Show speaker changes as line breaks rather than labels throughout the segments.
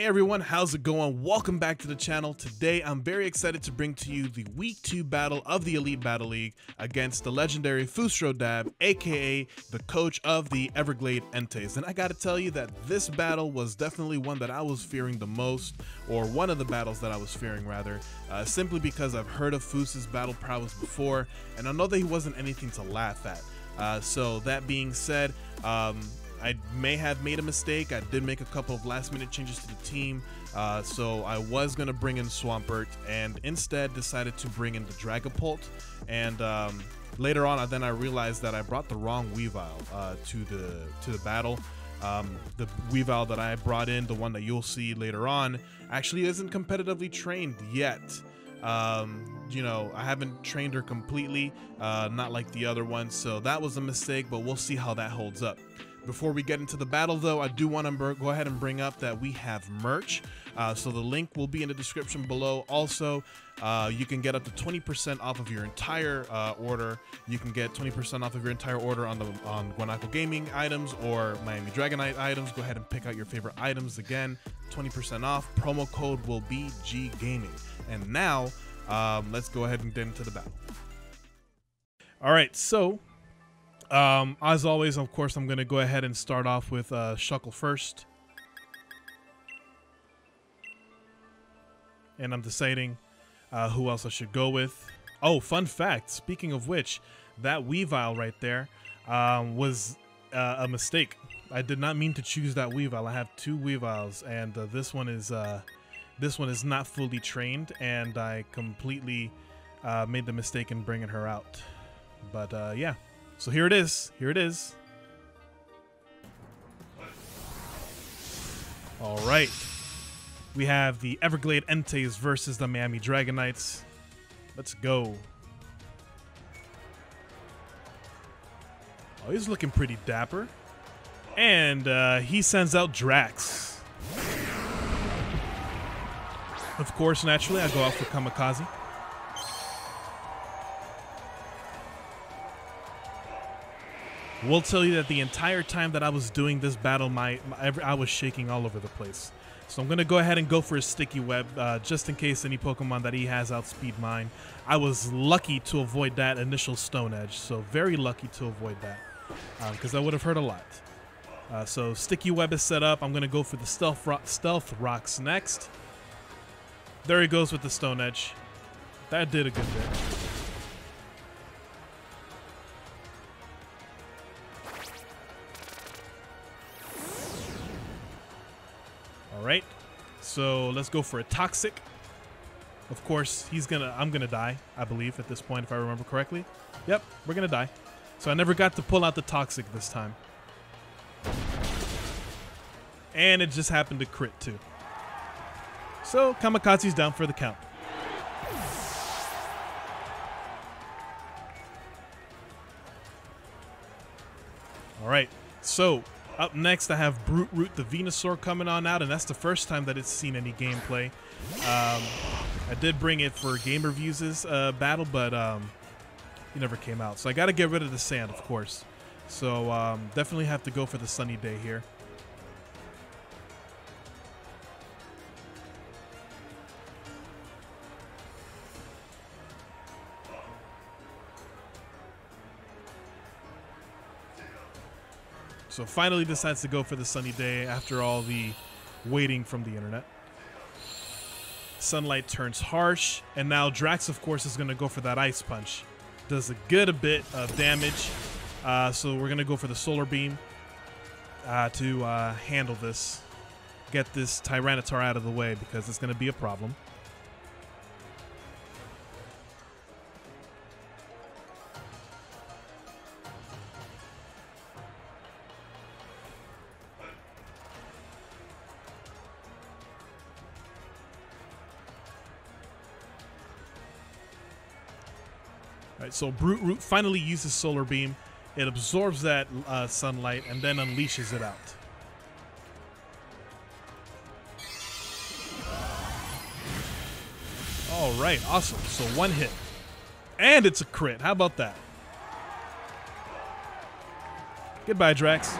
everyone, how's it going? Welcome back to the channel. Today I'm very excited to bring to you the week 2 battle of the Elite Battle League against the legendary Fus-Ro-Dab, aka the coach of the Everglade Enteis. And I gotta tell you that this battle was definitely one that I was fearing the most, or one of the battles that I was fearing rather, simply because I've heard of Fus's battle prowess before, and I know that he wasn't anything to laugh at. So that being said, I may have made a mistake. I did make a couple of last-minute changes to the team, so I was going to bring in Swampert and instead decided to bring in the Dragapult. And later on, I realized that I brought the wrong Weavile to the battle. The Weavile that I brought in, the one that you'll see later on, actually isn't competitively trained yet. You know, I haven't trained her completely, not like the other ones, so that was a mistake, but we'll see how that holds up. Before we get into the battle though, I do want to go ahead and bring up that we have merch, so the link will be in the description below. Also, you can get up to 20% off of your entire order. You can get 20% off of your entire order on Guanaco Gaming items or Miami Dragonite items. Go ahead and pick out your favorite items. Again, 20% off. Promo code will be GGaming. And now, let's go ahead and get into the battle. All right, so as always, of course, I'm going to go ahead and start off with Shuckle first. And I'm deciding who else I should go with. Oh, fun fact, speaking of which, that Weavile right there was a mistake. I did not mean to choose that Weavile. I have 2 Weaviles, and this one is not fully trained, and I completely made the mistake in bringing her out. But yeah. So here it is. Here it is. All right. We have the Everglade Enteis versus the Miami Dragonites. Let's go. Oh, he's looking pretty dapper. And he sends out Drax. Of course, naturally, I go out for Kamikaze. Will tell you that the entire time that I was doing this battle, I was shaking all over the place. So I'm going to go ahead and go for a Sticky Web, just in case any Pokemon that he has outspeed mine. I was lucky to avoid that initial Stone Edge, so very lucky to avoid that, because that would have hurt a lot. So Sticky Web is set up. I'm going to go for the Stealth Rocks next. There he goes with the Stone Edge. That did a good bit. Alright, so let's go for a Toxic. Of course, I'm gonna die, I believe, at this point, if I remember correctly. Yep, we're gonna die. So I never got to pull out the Toxic this time. And it just happened to crit, too. So, Kamikaze's down for the count. Alright, so up next, I have Brute Root the Venusaur coming on out, and that's the first time that it's seen any gameplay. I did bring it for Game Reviews' battle, but he never came out. So I got to get rid of the sand, of course. So definitely have to go for the sunny day here. So finally decides to go for the sunny day after all the waiting from the internet. Sunlight turns harsh, and now Drax, of course, is going to go for that Ice Punch. Does a good bit of damage, so we're going to go for the Solar Beam to handle this. Get this Tyranitar out of the way, because it's going to be a problem. Alright, so Brute Root finally uses Solar Beam. It absorbs that sunlight and then unleashes it out. Alright, awesome. So 1 hit. And it's a crit. How about that? Goodbye, Drax.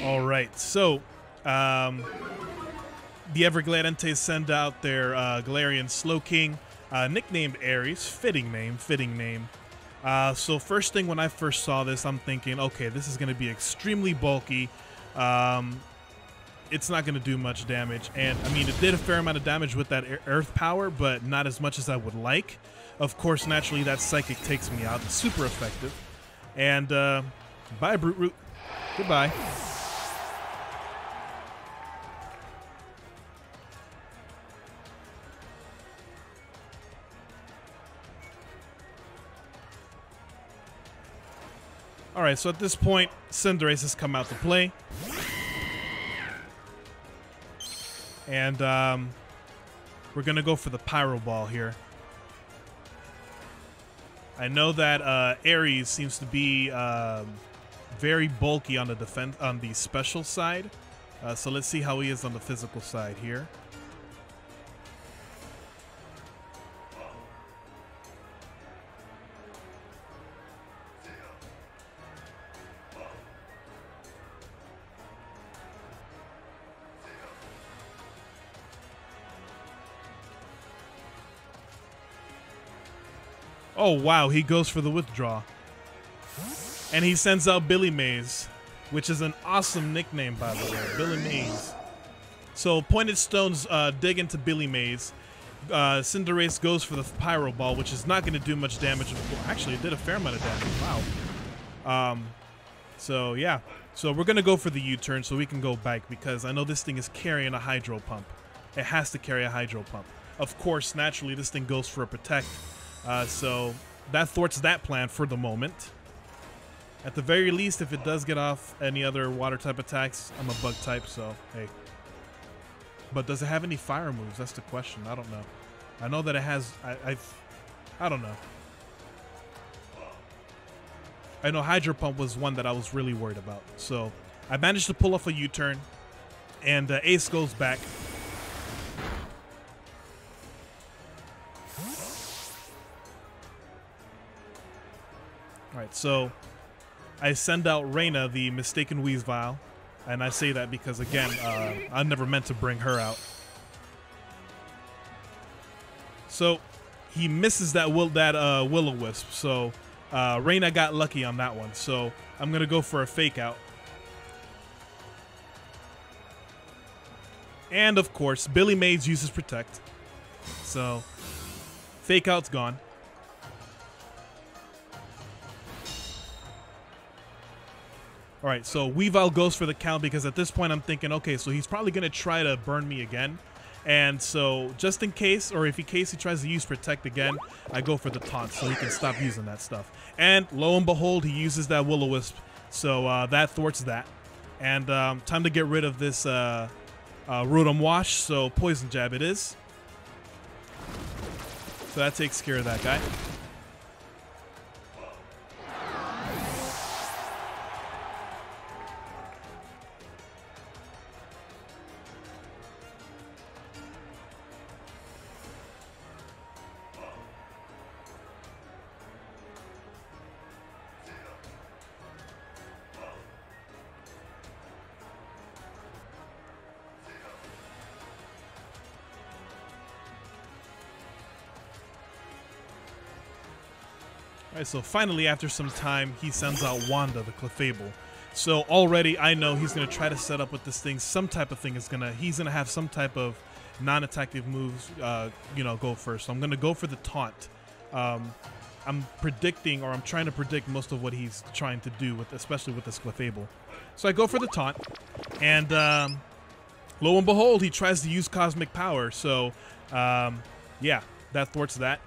All right, so the Everglade Enteis send out their Galarian Slowking, nicknamed Ares. Fitting name, fitting name. So first thing when I first saw this, I'm thinking, okay, this is going to be extremely bulky. It's not going to do much damage. And, I mean, it did a fair amount of damage with that Earth power, but not as much as I would like. Of course, naturally, that Psychic takes me out. It's super effective. And, bye, Brute Root. Goodbye. All right, so at this point, Cinderace has come out to play. And we're going to go for the Pyro Ball here. I know that Ares seems to be very bulky on the defense, on the special side. So let's see how he is on the physical side here. Oh, wow, he goes for the withdraw. And he sends out Billy Mays, which is an awesome nickname, by the way, Billy Mays. So Pointed Stones dig into Billy Mays. Cinderace goes for the Pyro Ball, which is not going to do much damage. Actually, it did a fair amount of damage. Wow. So, yeah. So we're going to go for the U-turn so we can go back, because I know this thing is carrying a Hydro Pump. It has to carry a Hydro Pump. Of course, naturally, this thing goes for a Protect. So that thwarts that plan for the moment. At the very least, if it does get off any other water type attacks, I'm a bug type, so hey. But does it have any fire moves? That's the question. I don't know. I know that it has. I don't know. I know Hydro Pump was one that I was really worried about. So I managed to pull off a U-turn, and Ace goes back. Alright, so I send out Reina, the Mistaken Weavile, and I say that because, again, I never meant to bring her out. So he misses that Will-O-Wisp, so Reina got lucky on that one, so I'm going to go for a Fake Out. And, of course, Billy Mays uses Protect, so Fake Out's gone. All right, so Weavile goes for the count because at this point I'm thinking, okay, so he's probably going to try to burn me again. And so just in case, or if in case he tries to use Protect again, I go for the taunt so he can stop using that stuff. And lo and behold, he uses that Will-O-Wisp, so that thwarts that. And time to get rid of this Rotom Wash, so Poison Jab it is. So that takes care of that guy. Alright, so finally, after some time, he sends out Wanda, the Clefable. So already, I know he's going to try to set up with this thing. Some type of thing is he's going to have some type of non-attactive moves, you know, go first. So I'm going to go for the taunt. I'm predicting, or I'm trying to predict most of what he's trying to do, with, especially with this Clefable. So I go for the taunt, and lo and behold, he tries to use Cosmic Power. So, yeah, that thwarts that.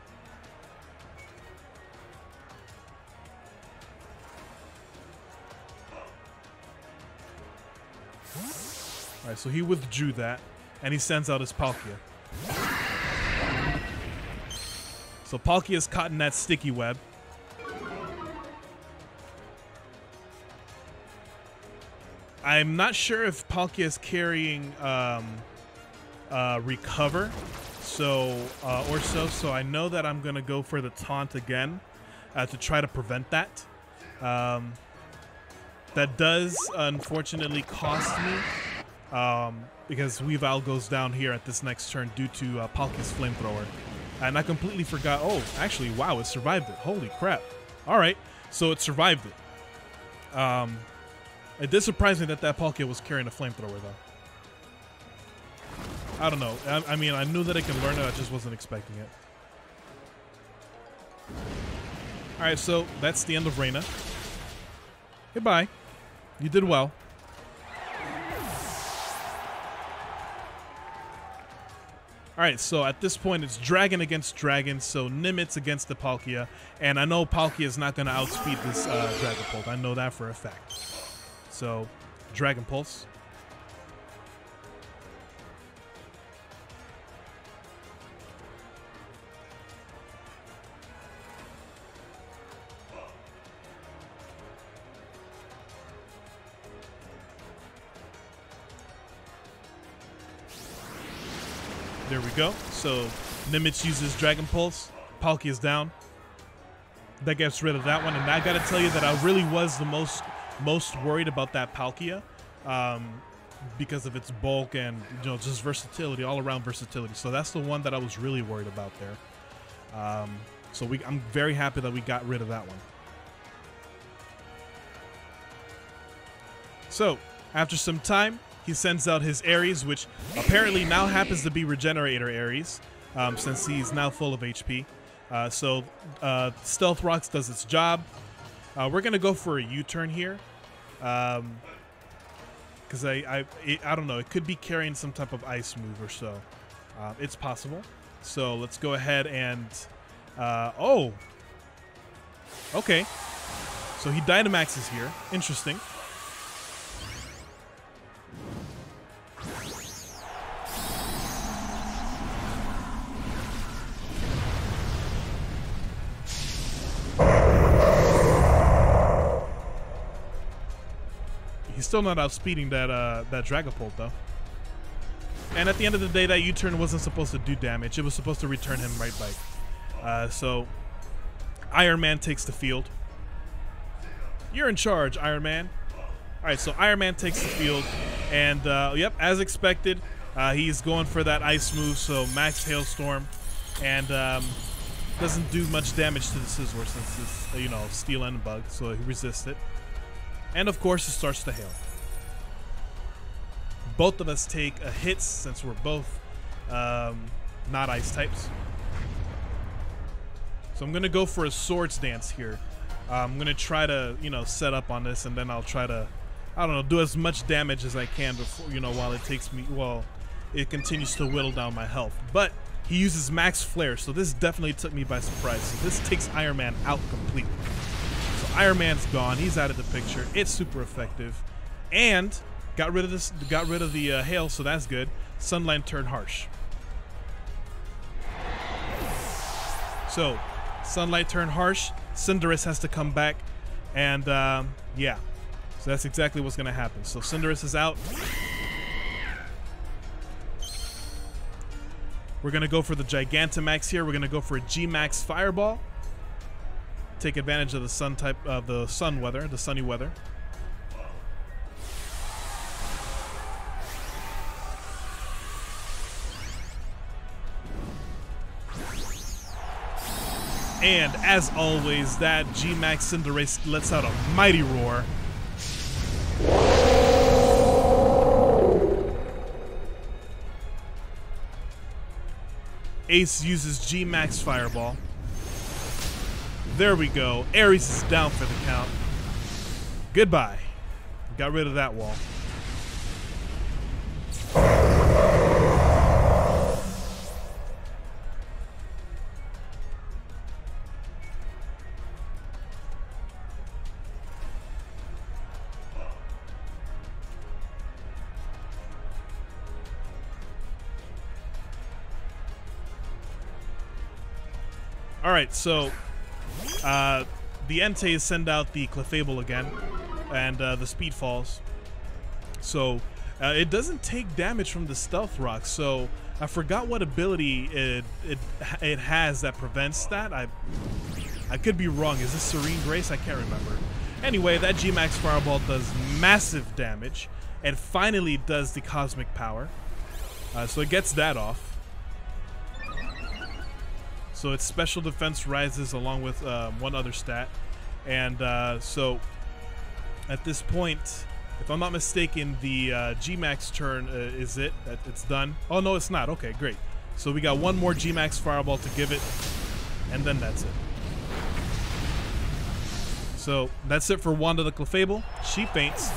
Alright, so he withdrew that, and he sends out his Palkia. So Palkia is caught in that sticky web. I'm not sure if Palkia is carrying Recover, so I know that I'm gonna go for the taunt again to try to prevent that. That does unfortunately cost me, because Weavile goes down here at this next turn due to Palkia's flamethrower. And I completely forgot. Oh, actually, wow, it survived it. Holy crap. All right, so it survived it. It did surprise me that Palkia was carrying a flamethrower, though. I don't know. I mean, I knew that it can learn it. I just wasn't expecting it. All right, so that's the end of Reina. Goodbye. You did well. All right, so at this point, it's Dragon against Dragon, so Nimitz against the Palkia, and I know Palkia is not going to outspeed this Dragon Pulse. I know that for a fact. So, Dragon Pulse. There we go. So Nimitz uses Dragon Pulse. Palkia is down. That gets rid of that one. And I gotta tell you that I really was the most worried about that Palkia, because of its bulk and just versatility, all around versatility. So that's the one that I was really worried about there. So I'm very happy that we got rid of that one. So after some time, he sends out his Aries, which apparently now happens to be Regenerator Aries, since he's now full of HP. So Stealth Rocks does its job. We're gonna go for a U-turn here, because I don't know. It could be carrying some type of ice move or so. It's possible. So let's go ahead and oh, okay. So he Dynamaxes here. Interesting. He's still not outspeeding that Dragapult though. And at the end of the day, that U-turn wasn't supposed to do damage. It was supposed to return him right back. So Iron Man takes the field. You're in charge, Iron Man. All right, so Iron Man takes the field, and yep, as expected, he's going for that ice move. So Max Hailstorm, and doesn't do much damage to the Scizor since it's steel and bug, so he resists it. And of course, it starts to hail. Both of us take a hit since we're both not ice types. So I'm gonna go for a Swords Dance here. I'm gonna try to set up on this, and then I'll try to, I don't know, do as much damage as I can before while it continues to whittle down my health. But he uses Max Flare, so this definitely took me by surprise. So this takes Iron Man out completely. So Iron Man's gone. He's out of the picture. It's super effective, and got rid of the hail, so that's good. Sunlight turned harsh. So Sunlight turned harsh. Cinderace has to come back, and yeah, so that's exactly what's gonna happen. So Cinderace is out. We're gonna go for the Gigantamax here. We're gonna go for a G-Max Fireball. Take advantage of the sunny weather. And as always, that G-Max Cinderace lets out a mighty roar. Ace uses G-Max Fireball. There we go. Aries is down for the count. Goodbye. Got rid of that wall. All right, so the Enteis send out the Clefable again, and the speed falls. So it doesn't take damage from the Stealth Rock. So I forgot what ability it has that prevents that. I could be wrong. Is this Serene Grace? I can't remember. Anyway, that G-Max Fireball does massive damage. It finally does the Cosmic Power. So it gets that off. So its special defense rises along with one other stat. And so at this point, if I'm not mistaken, the G-Max turn is it. It's done. Oh, no, it's not. Okay, great. So we got one more G-Max Fireball to give it, and then that's it. So that's it for Wanda the Clefable. She faints.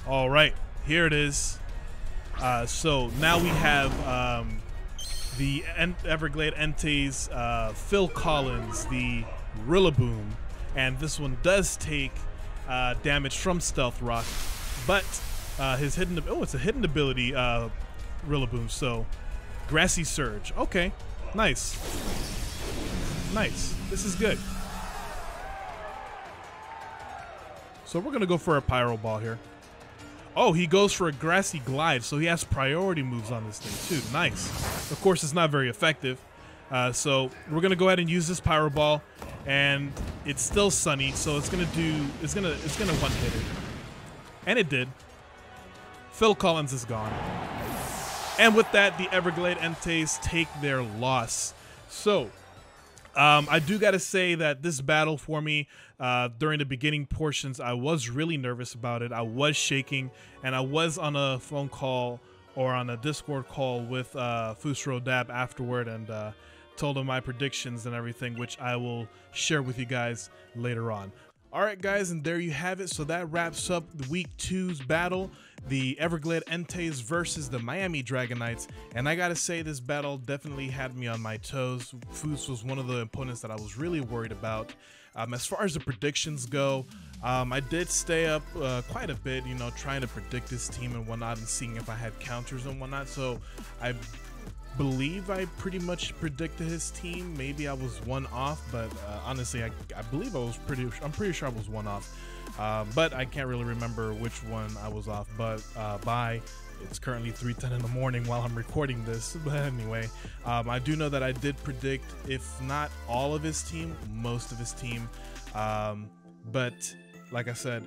All right, here it is. So now we have the Everglade Enteis, Phil Collins, the Rillaboom, and this one does take damage from Stealth Rock, but his hidden, it's a hidden ability, Rillaboom. So Grassy Surge. Okay. Nice. Nice. This is good. So we're going to go for a Pyro Ball here. Oh, he goes for a Grassy Glide, so he has priority moves on this thing too. Nice. Of course, it's not very effective. So we're going to go ahead and use this Pyro Ball, and it's still sunny, so it's going to one hit it. And it did. Phil Collins is gone. And with that, the Everglade Enteis take their loss. So, I do got to say that this battle for me, during the beginning portions, I was really nervous about it. I was shaking, and I was on a phone call or on a Discord call with Fus-Ro-Dab afterward, and told him my predictions and everything, which I will share with you guys later on. All right, guys, and there you have it. So that wraps up the Week 2's battle, the Everglade Enteis versus the Miami Dragonites. And I gotta say, this battle definitely had me on my toes. Fus was one of the opponents that I was really worried about. As far as the predictions go, I did stay up quite a bit, you know, trying to predict this team and whatnot and seeing if I had counters and whatnot. So I believe I pretty much predicted his team. Maybe I was one off, but honestly, I believe I'm pretty sure I was one off, but I can't really remember which one I was off. But it's currently 3:10 in the morning while I'm recording this. But anyway, I do know that I did predict, if not all of his team, most of his team. But like I said,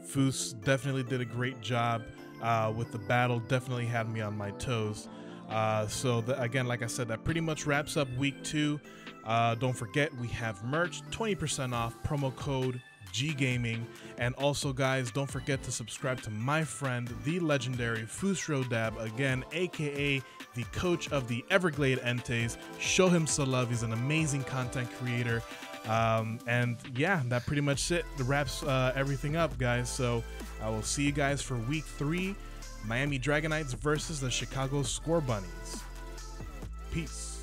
Fus definitely did a great job with the battle. Definitely had me on my toes. So again, like I said, that pretty much wraps up Week 2. Don't forget, we have merch, 20% off, promo code GGaming. And also, guys, don't forget to subscribe to my friend, the legendary Fus-Ro-Dab, again, aka the coach of the Everglade Enteis. Show him some love. He's an amazing content creator. And yeah, that pretty much wraps everything up, guys. So I will see you guys for Week 3. Miami Dragonites versus the Chicago Score Bunnies. Peace.